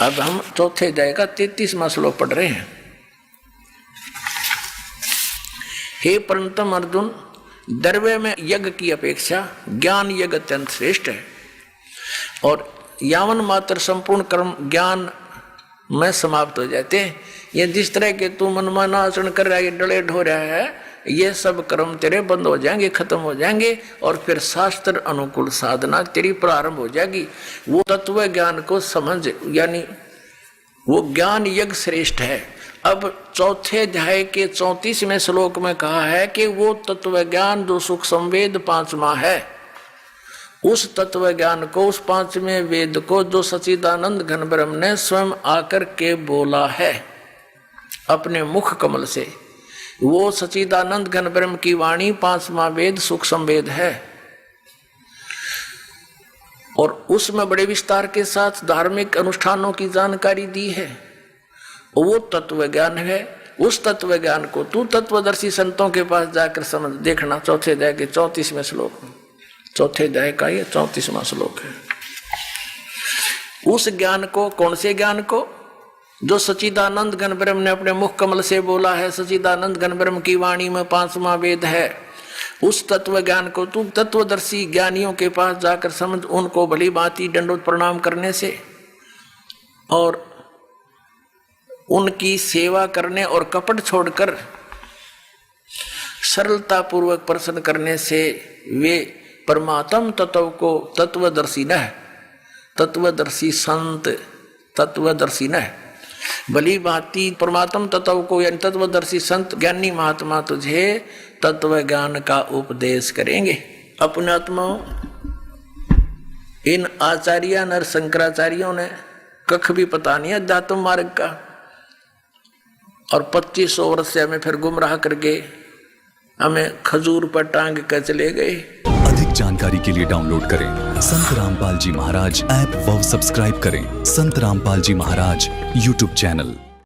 अब हम चौथे अध्याय का 33वां श्लोक पढ़ रहे हैं। हे परंतम अर्जुन, द्रव्य में यज्ञ की अपेक्षा ज्ञान यज्ञ अत्यंत श्रेष्ठ है, और यावन मात्र संपूर्ण कर्म ज्ञान में समाप्त हो जाते हैं। ये जिस तरह के तू मनमाना आचरण कर रहा है, ये डले ढो रहा है, ये सब कर्म तेरे बंद हो जाएंगे, खत्म हो जाएंगे, और फिर शास्त्र अनुकूल साधना तेरी प्रारंभ हो जाएगी। वो तत्व ज्ञान को समझ, यानी वो ज्ञान यज्ञ श्रेष्ठ है। अब चौथे अध्याय के 34वें श्लोक में कहा है कि वो तत्व ज्ञान जो सुख संवेद 5वां है, उस तत्व ज्ञान को, उस 5वें वेद को जो सच्चिदानंद घन ब्रह्म ने स्वयं आकर के बोला है अपने मुख कमल से, वो सच्चिदानंद घन ब्रह्म की वाणी 5वां वेद सुख संवेद है, और उसमें बड़े विस्तार के साथ धार्मिक अनुष्ठानों की जानकारी दी है। वो तत्व ज्ञान है। उस तत्व ज्ञान को तू तत्वदर्शी संतों के पास जाकर समझ देखना। चौथे अध्याय के 34वें श्लोक में, चौथे अध्याय का ये 34वां श्लोक है। उस ज्ञान को, कौन से ज्ञान को? जो सच्चिदानंद घन ब्रह्म ने अपने मुख कमल से बोला है, सच्चिदानंद घन ब्रह्म की वाणी में 5वां वेद है। उस तत्व ज्ञान को तू तत्वदर्शी ज्ञानियों के पास जाकर समझ, उनको भली भांति दंडोत प्रणाम करने से और उनकी सेवा करने और कपट छोड़कर सरलता पूर्वक प्रसन्न करने से वे परमात्म तत्व को तत्वदर्शी न, तत्वदर्शी संत, तत्वदर्शी न भली भांति परमात्म तत्व को, यानी तत्वदर्शी संत ज्ञानी महात्मा तुझे तत्व ज्ञान का उपदेश करेंगे। अपने आत्माओं, इन आचार्य नर शंकराचार्यों ने कख भी पता नहीं अध्यात्म मार्ग का, और 2500 वर्ष से हमें फिर गुमराह करके हमें खजूर पर टांग कर चले गए। अधिक जानकारी के लिए डाउनलोड करें संत रामपाल जी महाराज ऐप व सब्सक्राइब करें संत रामपाल जी महाराज यूट्यूब चैनल।